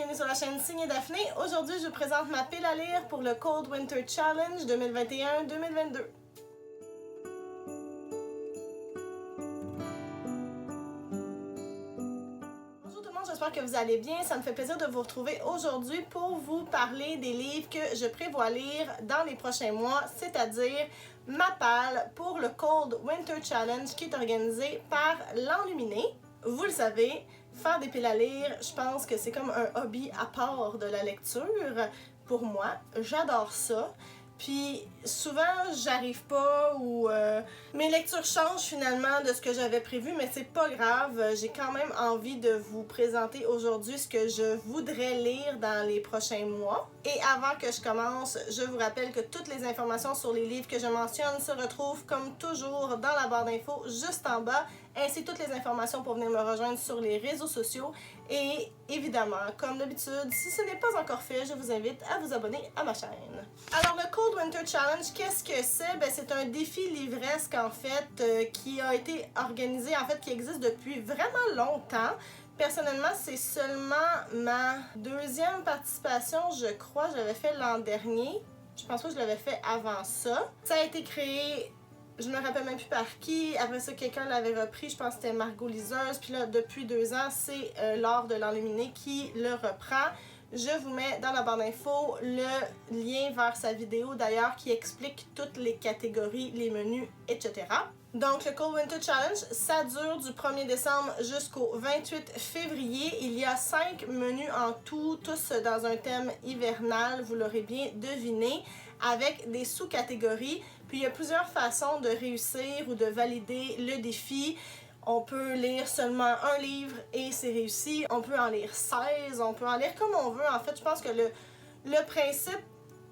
bienvenue sur la chaîne Signe et Daphné. Aujourd'hui, je vous présente ma pile à lire pour le Cold Winter Challenge 2021-2022. Bonjour tout le monde, j'espère que vous allez bien. Ça me fait plaisir de vous retrouver aujourd'hui pour vous parler des livres que je prévois lire dans les prochains mois, c'est-à-dire ma palle pour le Cold Winter Challenge qui est organisé par l'Enluminé. Vous le savez, faire des piles à lire, je pense que c'est comme un hobby à part de la lecture pour moi. J'adore ça. Puis souvent, j'arrive pas ou mes lectures changent finalement de ce que j'avais prévu, mais c'est pas grave. J'ai quand même envie de vous présenter aujourd'hui ce que je voudrais lire dans les prochains mois. Et avant que je commence, je vous rappelle que toutes les informations sur les livres que je mentionne se retrouvent comme toujours dans la barre d'infos juste en bas, ainsi toutes les informations pour venir me rejoindre sur les réseaux sociaux. Et évidemment, comme d'habitude, si ce n'est pas encore fait, je vous invite à vous abonner à ma chaîne. Alors le Cold Winter Challenge, qu'est-ce que c'est? Ben, c'est un défi livresque en fait qui a été organisé, en fait qui existe depuis vraiment longtemps. Personnellement, c'est seulement ma deuxième participation, je crois, je l'avais fait l'an dernier. Je pense pas que je l'avais fait avant ça. Ça a été créé, je me rappelle même plus par qui. Après ça, quelqu'un l'avait repris, je pense que c'était Margot Liseuse. Puis là, depuis 2 ans, c'est Laure de l'Enluminé qui le reprend. Je vous mets dans la barre d'infos le lien vers sa vidéo d'ailleurs qui explique toutes les catégories, les menus, etc. Donc le Cold Winter Challenge, ça dure du 1er décembre jusqu'au 28 février. Il y a 5 menus en tout, tous dans un thème hivernal, vous l'aurez bien deviné, avec des sous-catégories. Puis il y a plusieurs façons de réussir ou de valider le défi. On peut lire seulement un livre et c'est réussi. On peut en lire 16, on peut en lire comme on veut. En fait, je pense que le principe,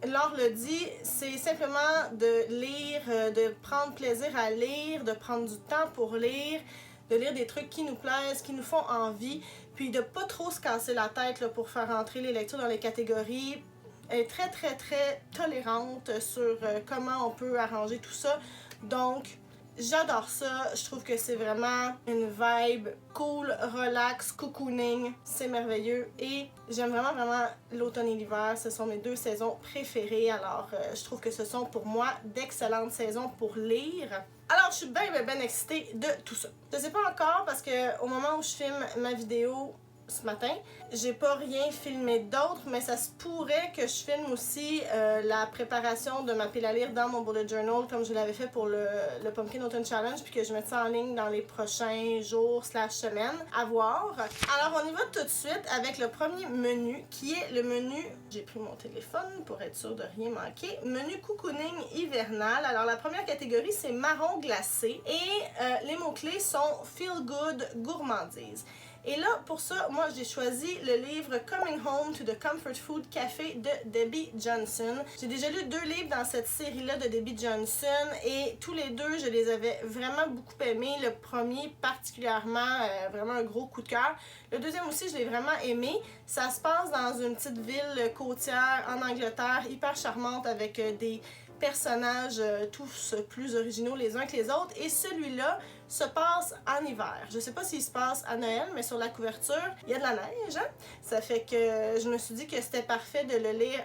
Laure le dit, c'est simplement de lire, de prendre plaisir à lire, de prendre du temps pour lire, de lire des trucs qui nous plaisent, qui nous font envie, puis de pas trop se casser la tête là, pour faire entrer les lectures dans les catégories. Elle est très tolérante sur comment on peut arranger tout ça. Donc, j'adore ça, je trouve que c'est vraiment une vibe cool, relax, cocooning, c'est merveilleux et j'aime vraiment l'automne et l'hiver, ce sont mes 2 saisons préférées, alors je trouve que ce sont pour moi d'excellentes saisons pour lire. Alors je suis bien excitée de tout ça. Je sais pas encore parce que au moment où je filme ma vidéo ce matin, j'ai pas rien filmé d'autre, mais ça se pourrait que je filme aussi la préparation de ma pile à lire dans mon bullet journal comme je l'avais fait pour le Pumpkin Autumn Challenge, puis que je mette ça en ligne dans les prochains jours / semaines à voir. Alors on y va tout de suite avec le premier menu qui est le menu, j'ai pris mon téléphone pour être sûr de rien manquer, menu cocooning hivernal. Alors la première catégorie c'est marron glacé et les mots-clés sont feel good gourmandise. Et là, pour ça, moi, j'ai choisi le livre Coming Home to the Comfort Food Café de Debbie Johnson. J'ai déjà lu 2 livres dans cette série-là de Debbie Johnson et tous les 2, je les avais vraiment beaucoup aimés. Le premier, particulièrement, vraiment un gros coup de cœur. Le deuxième aussi, je l'ai vraiment aimé. Ça se passe dans une petite ville côtière en Angleterre, hyper charmante avec des personnages tous plus originaux les uns que les autres, et celui-là se passe en hiver. Je sais pas s'il se passe à Noël, mais sur la couverture, il y a de la neige, hein? Ça fait que je me suis dit que c'était parfait de le lire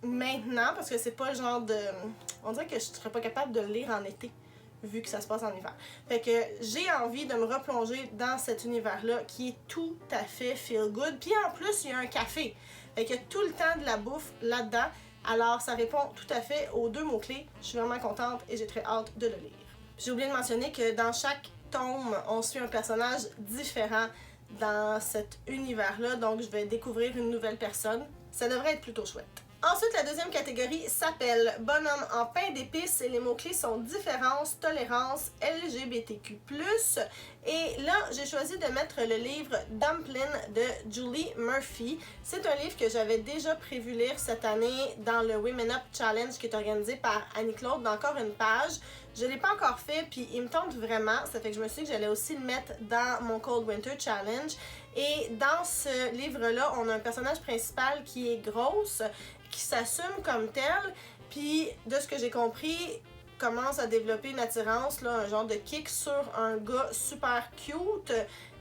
maintenant, parce que c'est pas le genre de... On dirait que je serais pas capable de le lire en été, vu que ça se passe en hiver. Fait que j'ai envie de me replonger dans cet univers-là qui est tout à fait feel good. Puis en plus, il y a un café. Fait que tout le temps de la bouffe là-dedans. Alors, ça répond tout à fait aux 2 mots-clés. Je suis vraiment contente et j'ai très hâte de le lire. J'ai oublié de mentionner que dans chaque tome, on suit un personnage différent dans cet univers-là. Donc, je vais découvrir une nouvelle personne. Ça devrait être plutôt chouette. Ensuite, la deuxième catégorie s'appelle Bonhomme en pain d'épices et les mots-clés sont différence, tolérance, LGBTQ+. Et là, j'ai choisi de mettre le livre Dumplin de Julie Murphy. C'est un livre que j'avais déjà prévu lire cette année dans le Women Up Challenge qui est organisé par Annie-Claude d'Encore une page. Je ne l'ai pas encore fait, puis il me tente vraiment. Ça fait que je me suis dit que j'allais aussi le mettre dans mon Cold Winter Challenge. Et dans ce livre-là, on a un personnage principal qui est grosse, qui s'assume comme tel, puis de ce que j'ai compris, commence à développer une attirance, là, un genre de kick sur un gars super cute,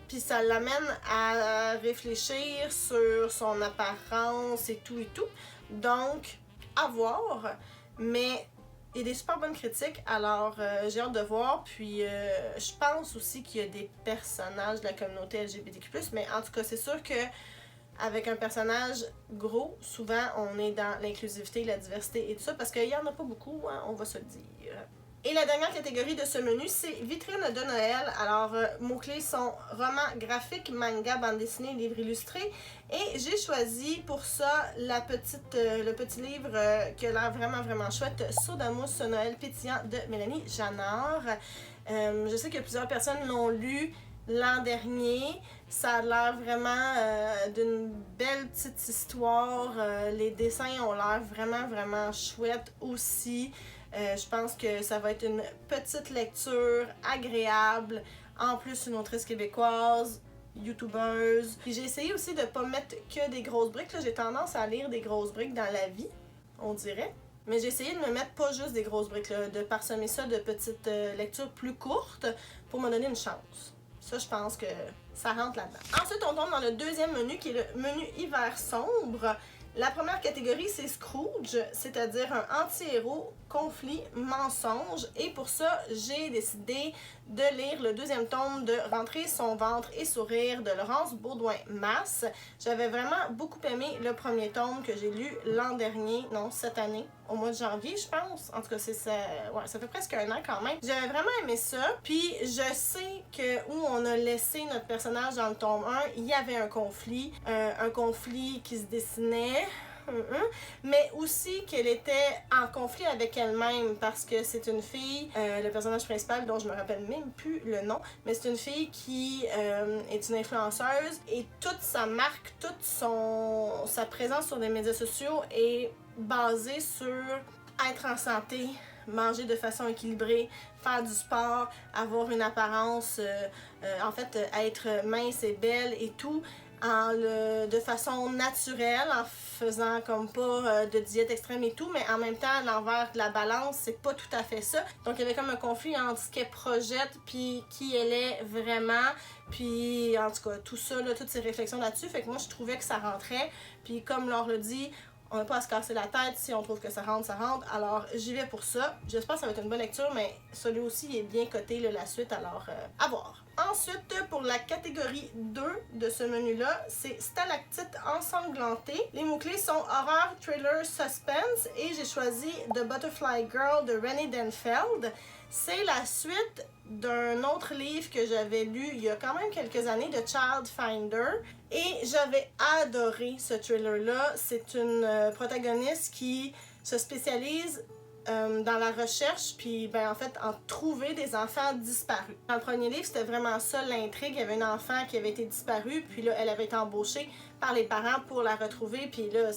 puis ça l'amène à réfléchir sur son apparence et tout. Donc, à voir, mais il y a des super bonnes critiques, alors j'ai hâte de voir. Puis je pense aussi qu'il y a des personnages de la communauté LGBTQ+, mais en tout cas, c'est sûr que avec un personnage gros, souvent on est dans l'inclusivité, la diversité et tout ça, parce qu'il n'y en a pas beaucoup, hein, on va se le dire. Et la dernière catégorie de ce menu, c'est vitrine de Noël. Alors, mots-clés sont romans graphiques, manga, bande dessinée, livres illustrés. Et j'ai choisi pour ça le petit livre qui a l'air vraiment chouette, Saut-de-mousse Noël pétillant de Mélanie Janard. Je sais que plusieurs personnes l'ont lu l'an dernier. Ça a l'air vraiment d'une belle petite histoire. Les dessins ont l'air vraiment chouettes aussi. Je pense que ça va être une petite lecture agréable. En plus, une autrice québécoise, youtubeuse. Puis j'ai essayé aussi de ne pas mettre que des grosses briques. Là, j'ai tendance à lire des grosses briques dans la vie, on dirait. Mais j'ai essayé de me mettre pas juste des grosses briques, là, de parsemer ça de petites lectures plus courtes pour me donner une chance. Ça, je pense que ça rentre là-dedans. Ensuite, on tombe dans le deuxième menu, qui est le menu hiver sombre. La première catégorie, c'est Scrooge, c'est-à-dire un anti-héros, conflit, mensonge. Et pour ça, j'ai décidé de lire le deuxième tome de Rentrer son ventre et sourire de Laurence Baudouin-Masse. J'avais vraiment beaucoup aimé le premier tome que j'ai lu l'an dernier, non, cette année, au mois de janvier, je pense. En tout cas, ça fait presque un an quand même. J'avais vraiment aimé ça. Puis je sais que où on a laissé notre personnage dans le tome 1, il y avait un conflit qui se dessinait. Mais aussi qu'elle était en conflit avec elle-même parce que c'est une fille, le personnage principal dont je me rappelle même plus le nom, mais c'est une fille qui est une influenceuse et toute sa marque, toute sa présence sur les médias sociaux est basée sur être en santé, manger de façon équilibrée, faire du sport, avoir une apparence, en fait, être mince et belle et tout. De façon naturelle, en faisant comme pas de diète extrême et tout, mais en même temps, l'envers de la balance, c'est pas tout à fait ça. Donc, il y avait comme un conflit entre ce qu'elle projette puis qui elle est vraiment. Puis, en tout cas, tout ça, là, toutes ces réflexions là-dessus, fait que moi, je trouvais que ça rentrait. Puis, comme Laure le dit, on n'a pas à se casser la tête. Si on trouve que ça rentre, ça rentre. Alors, j'y vais pour ça. J'espère que ça va être une bonne lecture, mais celui aussi est bien coté, là, la suite. Alors, à voir. Ensuite, pour la catégorie 2 de ce menu-là, c'est Stalactite ensanglantée. Les mots-clés sont horreur, thriller, suspense. Et j'ai choisi The Butterfly Girl de Renée Denfeld. C'est la suite d'un autre livre que j'avais lu il y a quand même quelques années, de Child Finder. Et j'avais adoré ce thriller-là. C'est une protagoniste qui se spécialise dans la recherche, puis ben, en fait, en trouver des enfants disparus. Dans le premier livre, c'était vraiment ça l'intrigue. Il y avait un enfant qui avait été disparu, puis là, elle avait été embauchée par les parents pour la retrouver, puis là,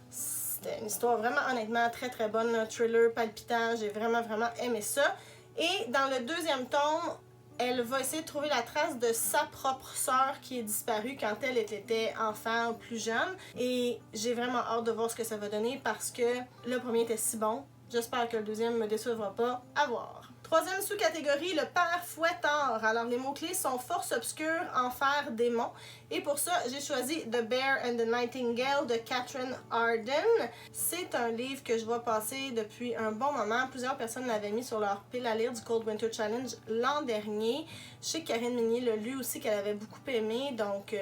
c'était une histoire vraiment, honnêtement, très bonne, un thriller palpitant. J'ai vraiment aimé ça. Et dans le deuxième tome, elle va essayer de trouver la trace de sa propre sœur qui est disparue quand elle était enfant ou plus jeune. Et j'ai vraiment hâte de voir ce que ça va donner parce que le premier était si bon. J'espère que le deuxième ne me décevra pas. À voir. Troisième sous-catégorie, le père fouettard. Alors, les mots-clés sont force obscure, enfer, démon. Et pour ça, j'ai choisi The Bear and the Nightingale de Catherine Arden. C'est un livre que je vois passer depuis un bon moment. Plusieurs personnes l'avaient mis sur leur pile à lire du Cold Winter Challenge l'an dernier. Je sais que Karine Minier l'a lu aussi, qu'elle avait beaucoup aimé. Donc,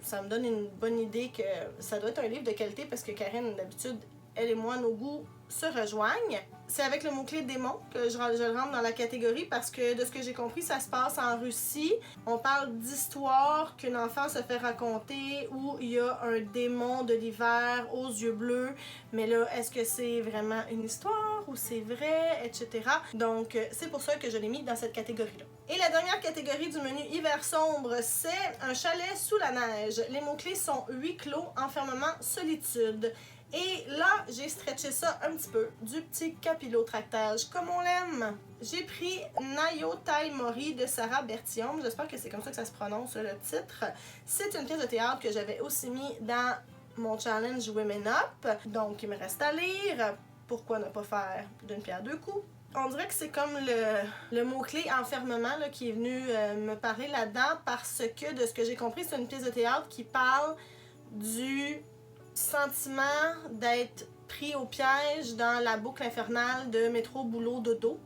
ça me donne une bonne idée que ça doit être un livre de qualité parce que Karine, d'habitude, elle et moi, nos goûts se rejoignent. C'est avec le mot-clé démon que je le rentre dans la catégorie parce que de ce que j'ai compris, ça se passe en Russie. On parle d'histoire qu'un enfant se fait raconter où il y a un démon de l'hiver aux yeux bleus. Mais là, est-ce que c'est vraiment une histoire ou c'est vrai, etc. Donc, c'est pour ça que je l'ai mis dans cette catégorie-là. Et la dernière catégorie du menu hiver sombre, c'est un chalet sous la neige. Les mots-clés sont huis clos, enfermement, solitude. Et là, j'ai stretché ça un petit peu, du petit capillotractage comme on l'aime. J'ai pris Nayo Tai Mori de Sarah Bertium, j'espère que c'est comme ça que ça se prononce le titre. C'est une pièce de théâtre que j'avais aussi mis dans mon challenge Women Up, donc il me reste à lire. Pourquoi ne pas faire d'une pierre deux coups? On dirait que c'est comme le mot-clé enfermement là, qui est venu me parler là-dedans parce que, de ce que j'ai compris, c'est une pièce de théâtre qui parle du sentiment d'être pris au piège dans la boucle infernale de métro, boulot, dodo.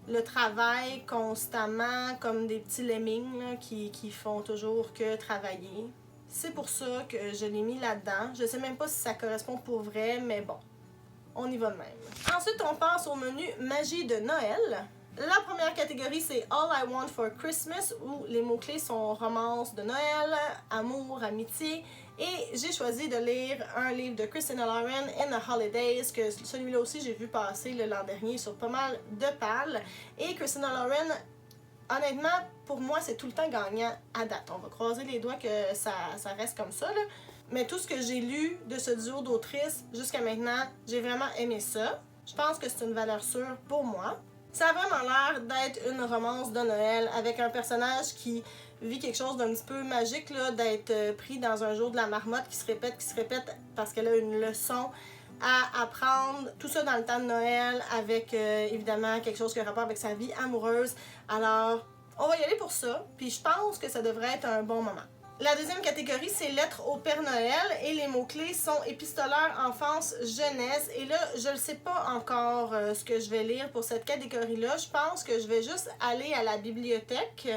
Le travail constamment comme des petits lemmings là, qui font toujours que travailler. C'est pour ça que je l'ai mis là-dedans. Je sais même pas si ça correspond pour vrai, mais bon, on y va de même. Ensuite, on passe au menu Magie de Noël. La première catégorie, c'est All I Want for Christmas, où les mots-clés sont romance de Noël, amour, amitié. Et j'ai choisi de lire un livre de Christina Lauren, In the Holidays, que celui-là aussi j'ai vu passer l'an dernier sur pas mal de pales. Et Christina Lauren, honnêtement, pour moi, c'est tout le temps gagnant à date. On va croiser les doigts que ça reste comme ça, là. Mais tout ce que j'ai lu de ce duo d'autrices jusqu'à maintenant, j'ai vraiment aimé ça. Je pense que c'est une valeur sûre pour moi. Ça a vraiment l'air d'être une romance de Noël avec un personnage qui vit quelque chose d'un petit peu magique, là, d'être pris dans un jour de la marmotte qui se répète parce qu'elle a une leçon à apprendre. Tout ça dans le temps de Noël avec évidemment quelque chose qui a rapport avec sa vie amoureuse. Alors, on va y aller pour ça. Puis je pense que ça devrait être un bon moment. La deuxième catégorie, c'est Lettres au Père Noël et les mots-clés sont épistolaire, enfance, jeunesse. Et là, je ne sais pas encore ce que je vais lire pour cette catégorie-là. Je pense que je vais juste aller à la bibliothèque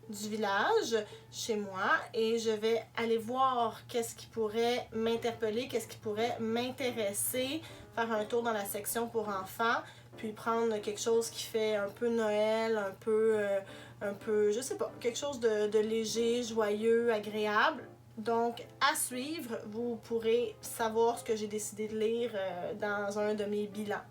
du village, chez moi, et je vais aller voir qu'est-ce qui pourrait m'interpeller, qu'est-ce qui pourrait m'intéresser, faire un tour dans la section pour enfants, puis prendre quelque chose qui fait un peu Noël, un peu, je sais pas, quelque chose de léger, joyeux, agréable. Donc, à suivre, vous pourrez savoir ce que j'ai décidé de lire dans un de mes bilans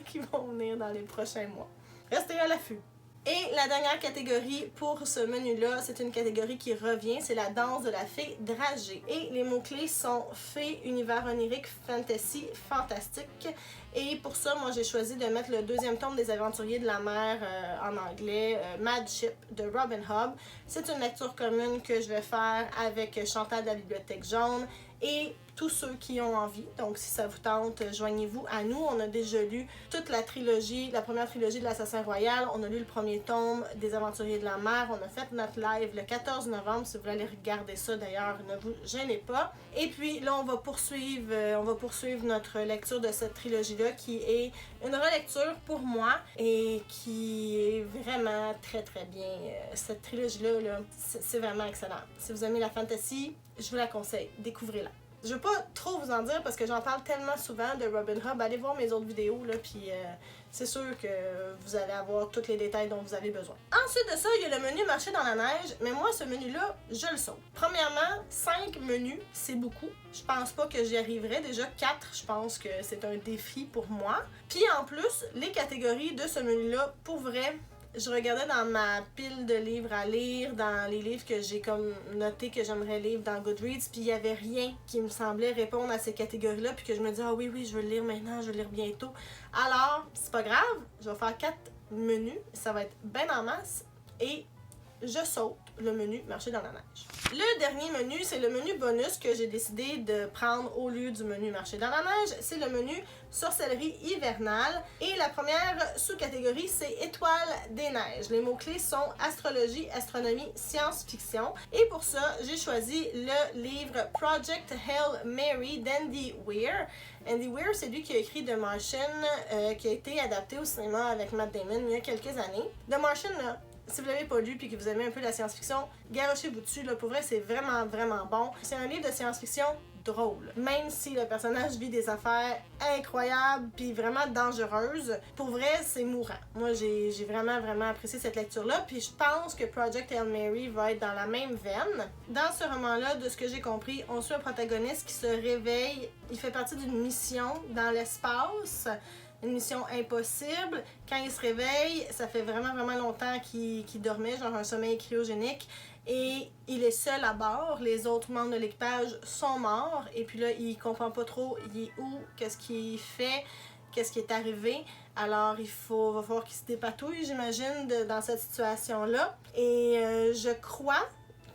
qui vont venir dans les prochains mois. Restez à l'affût. Et la dernière catégorie pour ce menu-là, c'est une catégorie qui revient, c'est la danse de la fée dragée. Et les mots-clés sont fée, univers onirique, fantasy, fantastique. Et pour ça, moi, j'ai choisi de mettre le deuxième tome des Aventuriers de la mer en anglais, Mad Ship de Robin Hobb. C'est une lecture commune que je vais faire avec Chantal de la Bibliothèque Jaune et tous ceux qui ont envie. Donc, si ça vous tente, joignez-vous à nous. On a déjà lu toute la trilogie, la première trilogie de l'Assassin Royal. On a lu le premier tome des Aventuriers de la mer. On a fait notre live le 14 novembre. Si vous voulez aller regarder ça, d'ailleurs, ne vous gênez pas. Et puis, là, on va poursuivre notre lecture de cette trilogie-là qui est une relecture pour moi et qui est vraiment très, très bien. Cette trilogie-là, là, c'est vraiment excellent. Si vous aimez la fantasy, je vous la conseille. Découvrez-la. Je veux pas trop vous en dire parce que j'en parle tellement souvent de Robin Hobb. Allez voir mes autres vidéos, là, puis c'est sûr que vous allez avoir tous les détails dont vous avez besoin. Ensuite de ça, il y a le menu marché dans la neige, mais moi, ce menu-là, je le saute. Premièrement, 5 menus, c'est beaucoup. Je pense pas que j'y arriverai. Déjà, 4, je pense que c'est un défi pour moi. Puis en plus, les catégories de ce menu-là, pour vrai, je regardais dans ma pile de livres à lire, dans les livres que j'ai comme noté que j'aimerais lire dans Goodreads, puis il n'y avait rien qui me semblait répondre à ces catégories-là, puis que je me disais, ah oui, je veux le lire maintenant, je veux le lire bientôt. Alors, c'est pas grave, je vais faire 4 menus, ça va être bien en masse, et je saute le menu marché dans la neige. Le dernier menu, c'est le menu bonus que j'ai décidé de prendre au lieu du menu marché dans la neige. C'est le menu sorcellerie hivernale. Et la première sous-catégorie, c'est étoiles des neiges. Les mots-clés sont astrologie, astronomie, science-fiction. Et pour ça, j'ai choisi le livre Project Hail Mary d'Andy Weir. Andy Weir, c'est lui qui a écrit The Martian, qui a été adapté au cinéma avec Matt Damon il y a quelques années. The Martian, là, si vous l'avez pas lu et que vous aimez un peu la science-fiction, garochez-vous dessus, là, pour vrai, c'est vraiment, vraiment bon. C'est un livre de science-fiction drôle. Même si le personnage vit des affaires incroyables puis vraiment dangereuses, pour vrai, c'est mourant. Moi, j'ai vraiment, vraiment apprécié cette lecture-là, puis je pense que Project Hail Mary va être dans la même veine. Dans ce roman-là, de ce que j'ai compris, on suit un protagoniste qui se réveille, il fait partie d'une mission dans l'espace, une mission impossible. Quand il se réveille, ça fait vraiment, vraiment longtemps qu'il dormait, genre un sommeil cryogénique, et il est seul à bord. Les autres membres de l'équipage sont morts, et puis là, il comprend pas trop il est où, qu'est-ce qu'il fait, qu'est-ce qui est arrivé. Alors, va falloir qu'il se dépatouille, j'imagine, dans cette situation-là. Et je crois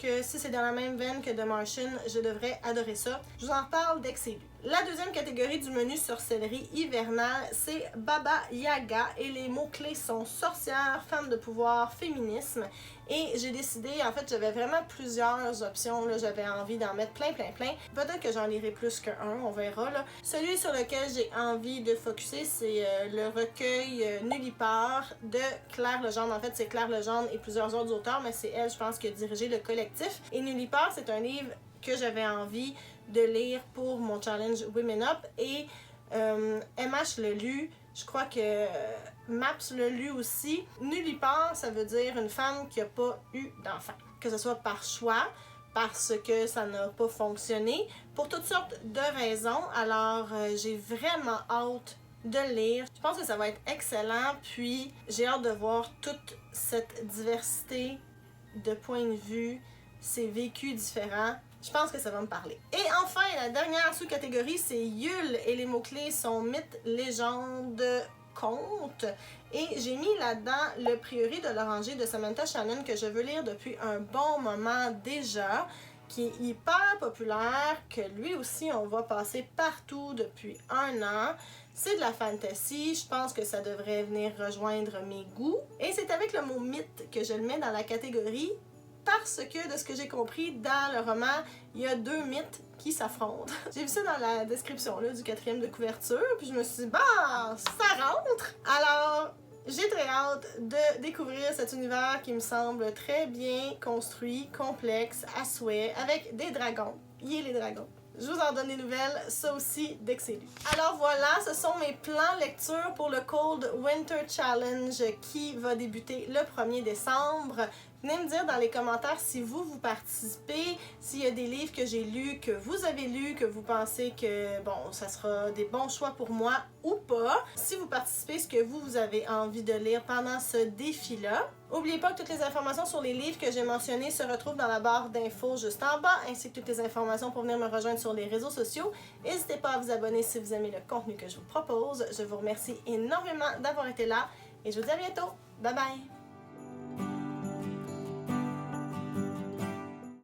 que si c'est dans la même veine que The Martian, je devrais adorer ça. Je vous en reparle dès que c'est lu. La deuxième catégorie du menu sorcellerie hivernale, c'est Baba Yaga et les mots-clés sont sorcière, femme de pouvoir, féminisme. Et j'ai décidé, en fait, j'avais vraiment plusieurs options, j'avais envie d'en mettre plein. Peut-être que j'en lirai plus qu'un, on verra. Là. Celui sur lequel j'ai envie de focusser, c'est le recueil Nullipare de Claire Legendre. En fait, c'est Claire Legendre et plusieurs autres auteurs, mais c'est elle, je pense, qui a dirigé le collectif. Et Nullipare, c'est un livre que j'avais envie de lire pour mon challenge Women Up. Et MH l'a lu. Je crois que Maps l'a lu aussi. Nullipare, ça veut dire une femme qui n'a pas eu d'enfant. Que ce soit par choix, parce que ça n'a pas fonctionné, pour toutes sortes de raisons. Alors, j'ai vraiment hâte de le lire. Je pense que ça va être excellent. Puis, j'ai hâte de voir toute cette diversité de points de vue, ces vécus différents. Je pense que ça va me parler. Et enfin, la dernière sous-catégorie, c'est Yule. Et les mots-clés sont mythes, légendes, contes. Et j'ai mis là-dedans Le Prieuré de l'Oranger de Samantha Shannon que je veux lire depuis un bon moment déjà, qui est hyper populaire, que lui aussi on va passer partout depuis un an. C'est de la fantasy, je pense que ça devrait venir rejoindre mes goûts. Et c'est avec le mot mythe que je le mets dans la catégorie parce que, de ce que j'ai compris, dans le roman, il y a deux mythes qui s'affrontent. J'ai vu ça dans la description là, du 4e de couverture, puis je me suis dit, bah, ça rentre! Alors, j'ai très hâte de découvrir cet univers qui me semble très bien construit, complexe, à souhait, avec des dragons. Les dragons. Je vous en donne des nouvelles, ça aussi, dès que c'est lu. Alors voilà, ce sont mes plans lecture pour le Cold Winter Challenge qui va débuter le 1er décembre. Venez me dire dans les commentaires si vous participez, s'il y a des livres que j'ai lus, que vous avez lus, que vous pensez que, bon, ça sera des bons choix pour moi ou pas. Si vous participez, ce que vous avez envie de lire pendant ce défi-là. N'oubliez pas que toutes les informations sur les livres que j'ai mentionnés se retrouvent dans la barre d'infos juste en bas, ainsi que toutes les informations pour venir me rejoindre sur les réseaux sociaux. N'hésitez pas à vous abonner si vous aimez le contenu que je vous propose. Je vous remercie énormément d'avoir été là et je vous dis à bientôt. Bye bye!